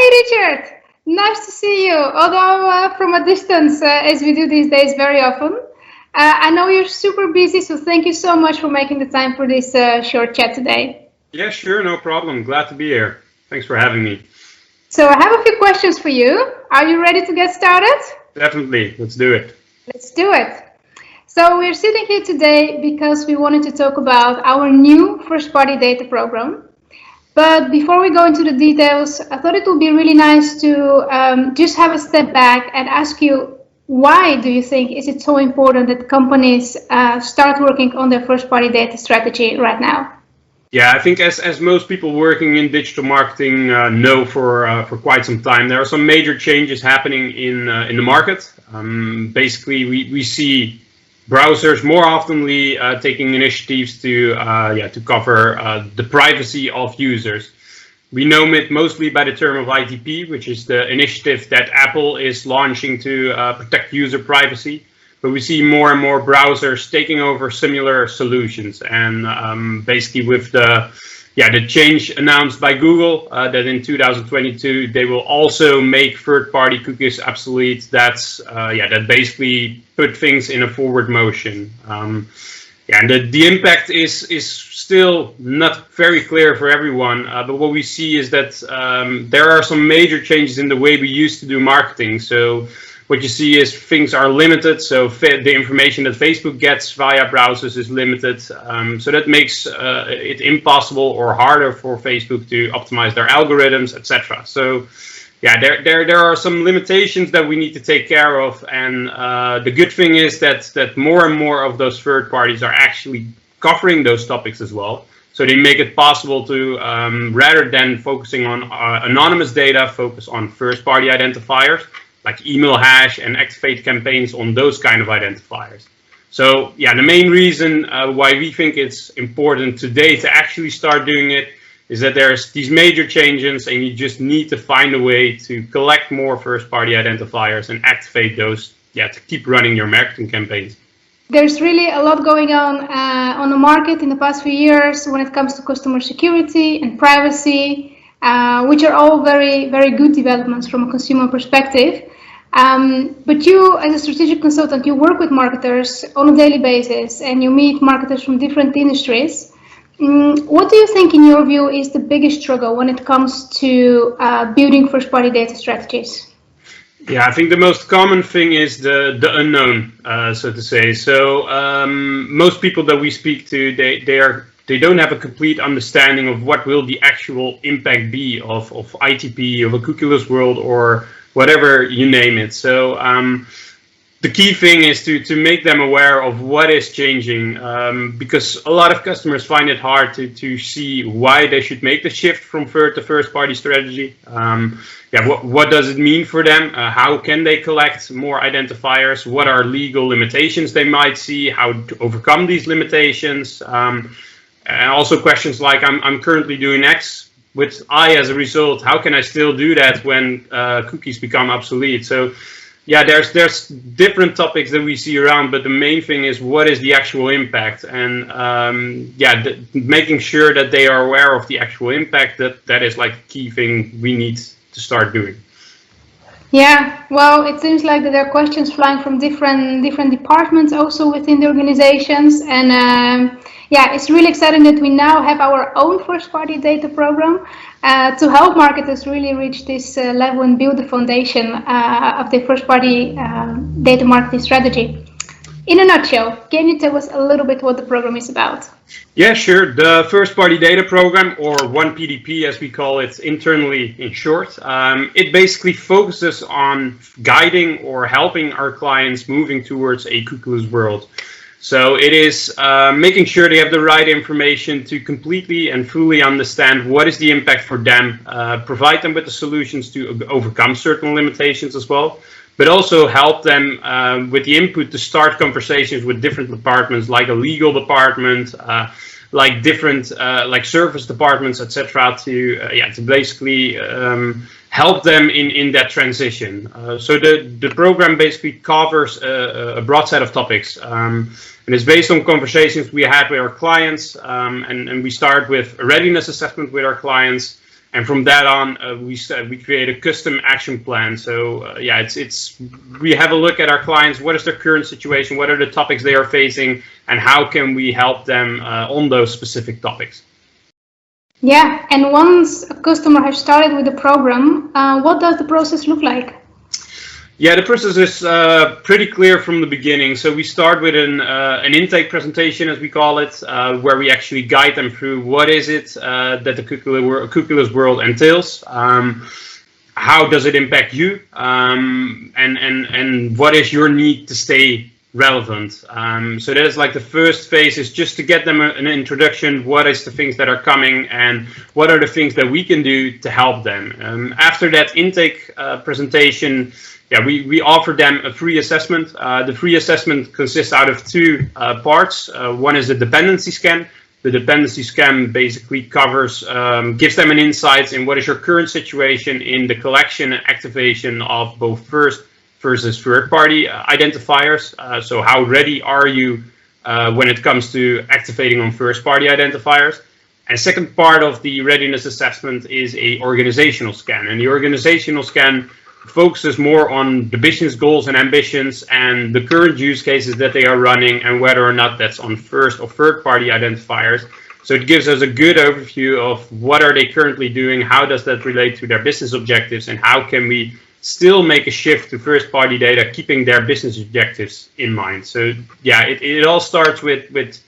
Richard, nice to see you, although from a distance, as we do these days very often. I know you're super busy, so thank you so much for making the time for this short chat today. Yeah, sure, no problem. Glad to be here. Thanks for having me. So I have a few questions for you. Are you ready to get started? Definitely, let's do it. Let's do it. So we're sitting here today because we wanted to talk about our new first-party data program. But before we go into the details, I thought it would be really nice to just have a step back and ask you, why do you think is it so important that companies start working on their first-party data strategy right now? Yeah, I think as most people working in digital marketing know for quite some time, there are some major changes happening in the market. Basically, we see browsers more oftenly taking initiatives to cover the privacy of users. We know it mostly by the term of ITP, which is the initiative that Apple is launching to protect user privacy. But we see more and more browsers taking over similar solutions, and basically with the change announced by Google that in 2022 they will also make third-party cookies obsolete. That basically put things in a forward motion. And the impact is still not very clear for everyone. But what we see is that there are some major changes in the way we used to do marketing. So what you see is things are limited, so the information that Facebook gets via browsers is limited. So that makes it impossible or harder for Facebook to optimize their algorithms, etc. So yeah, there are some limitations that we need to take care of, and the good thing is that more and more of those third parties are actually covering those topics as well. So they make it possible to, rather than focusing on anonymous data, focus on first-party identifiers, like email hash and activate campaigns on those kind of identifiers. So yeah, the main reason why we think it's important today to actually start doing it is that there's these major changes, and you just need to find a way to collect more first-party identifiers and activate those, to keep running your marketing campaigns. There's really a lot going on the market in the past few years when it comes to customer security and privacy, which are all very, very good developments from a consumer perspective. But you, as a strategic consultant, you work with marketers on a daily basis, and you meet marketers from different industries. What do you think, in your view, is the biggest struggle when it comes to building first-party data strategies? Yeah, I think the most common thing is the unknown, so to say. So most people that we speak to, they don't have a complete understanding of what will the actual impact be of ITP, of a cookieless world, or whatever you name it. So the key thing is to make them aware of what is changing, because a lot of customers find it hard to see why they should make the shift from third to first party strategy. What does it mean for them? How can they collect more identifiers? What are legal limitations they might see? How to overcome these limitations? And also questions like, I'm currently doing X with I as a result. How can I still do that when cookies become obsolete? So yeah, there's different topics that we see around, but the main thing is, what is the actual impact? And making sure that they are aware of the actual impact, that is like a key thing we need to start doing. Yeah, well, it seems like that there are questions flying from different departments also within the organizations, and it's really exciting that we now have our own first-party data program to help marketers really reach this level and build the foundation of their first-party data marketing strategy. In a nutshell, can you tell us a little bit what the program is about? Yeah, sure. The First-Party Data Program, or 1PDP as we call it internally in short, it basically focuses on guiding or helping our clients moving towards a cookieless world. So it is making sure they have the right information to completely and fully understand what is the impact for them, provide them with the solutions to overcome certain limitations as well, but also help them with the input to start conversations with different departments, like a legal department, like different like service departments, etc., to basically help them in that transition. So the program basically covers a broad set of topics, and it's based on conversations we had with our clients, and we start with a readiness assessment with our clients. And from that on, we create a custom action plan. So yeah, we have a look at our clients. What is their current situation? What are the topics they are facing? And how can we help them on those specific topics? Yeah, and once a customer has started with the program, what does the process look like? Yeah, the process is pretty clear from the beginning. So we start with an intake presentation, as we call it, where we actually guide them through what is it that the cookieless world entails, how does it impact you, and what is your need to stay relevant. So that is like the first phase, is just to get them an introduction. What is the things that are coming, and what are the things that we can do to help them. After that intake presentation, yeah, we offer them a free assessment. The free assessment consists out of two parts. One is the dependency scan. The dependency scan basically covers, gives them an insight in what is your current situation in the collection and activation of both first versus third-party identifiers. So how ready are you when it comes to activating on first-party identifiers? And second part of the readiness assessment is a organizational scan. And the organizational scan focuses more on the business goals and ambitions and the current use cases that they are running, and whether or not that's on first or third-party identifiers. So it gives us a good overview of what are they currently doing, how does that relate to their business objectives, and how can we still make a shift to first-party data, keeping their business objectives in mind. So yeah, it all starts with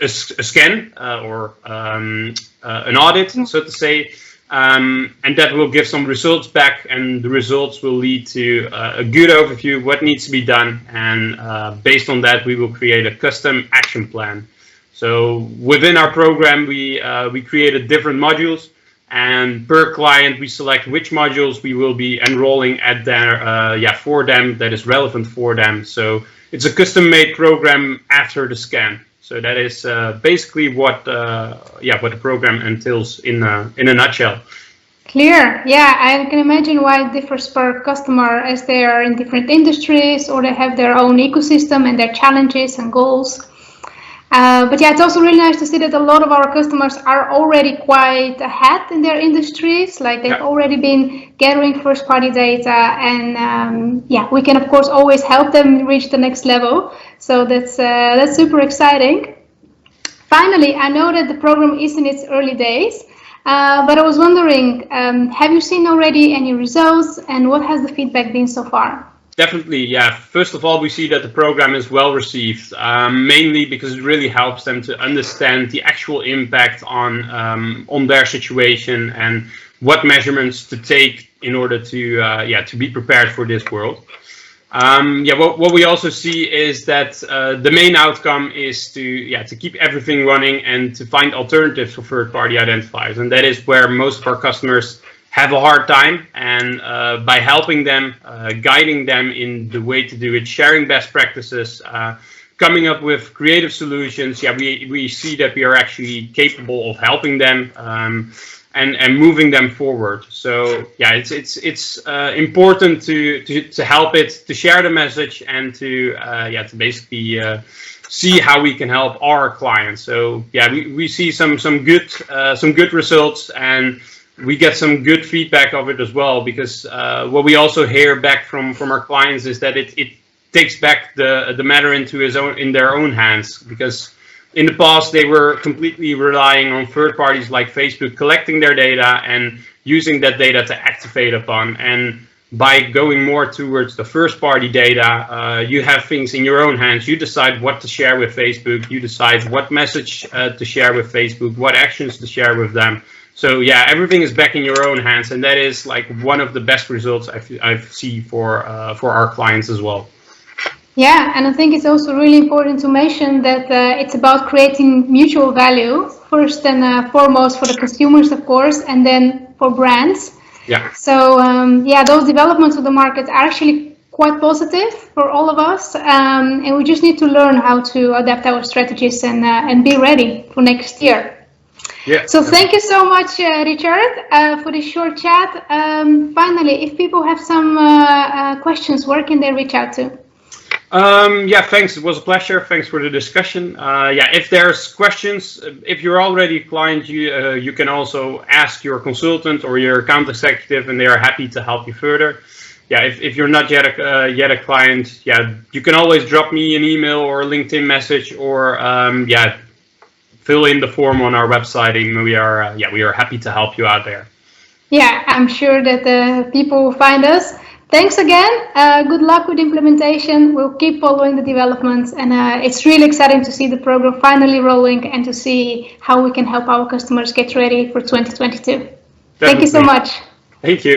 a scan or an audit, so to say. And that will give some results back, and the results will lead to a good overview of what needs to be done, and based on that we will create a custom action plan. So within our program we created different modules, and per client we select which modules we will be enrolling at their for them, that is relevant for them. So it's a custom made program after the scan. So that is basically what the program entails in a nutshell. Clear. Yeah, I can imagine why it differs per customer, as they are in different industries or they have their own ecosystem and their challenges and goals. But yeah, it's also really nice to see that a lot of our customers are already quite ahead in their industries. Like they've already been gathering first-party data, and we can of course always help them reach the next level. So that's super exciting. Finally, I know that the program is in its early days, but I was wondering, have you seen already any results, and what has the feedback been so far? Definitely, yeah. First of all, we see that the program is well received, mainly because it really helps them to understand the actual impact on their situation and what measurements to take in order to be prepared for this world. What we also see is that the main outcome is to keep everything running and to find alternatives for third-party identifiers, and that is where most of our customers have a hard time. And by helping them, guiding them in the way to do it, sharing best practices, coming up with creative solutions, we see that we are actually capable of helping them and moving them forward. So yeah, it's important to help it, to share the message, and to basically see how we can help our clients. So yeah, we see some good results, and we get some good feedback of it as well, because what we also hear back from our clients is that it takes back the matter in their own hands, because in the past they were completely relying on third parties like Facebook collecting their data and using that data to activate upon. And by going more towards the first party data, you have things in your own hands. You decide what to share with Facebook, you decide what message to share with Facebook, what actions to share with them. So yeah, everything is back in your own hands, and that is like one of the best results I've seen for our clients as well. Yeah, and I think it's also really important to mention that it's about creating mutual value first and foremost for the consumers, of course, and then for brands. Yeah. So those developments of the market are actually quite positive for all of us, and we just need to learn how to adapt our strategies and be ready for next year. Yeah. So thank you so much, Richard, for this short chat. Finally, if people have some questions, where can they reach out to? Yeah, thanks. It was a pleasure. Thanks for the discussion. Yeah, if there's questions, if you're already a client, you can also ask your consultant or your account executive, and they are happy to help you further. Yeah, if you're not yet a client, yeah, you can always drop me an email or a LinkedIn message, or yeah, fill in the form on our website, and we are happy to help you out there. Yeah, I'm sure that the people will find us. Thanks again. Good luck with implementation. We'll keep following the developments, and it's really exciting to see the program finally rolling and to see how we can help our customers get ready for 2022. Definitely. Thank you so much. Thank you.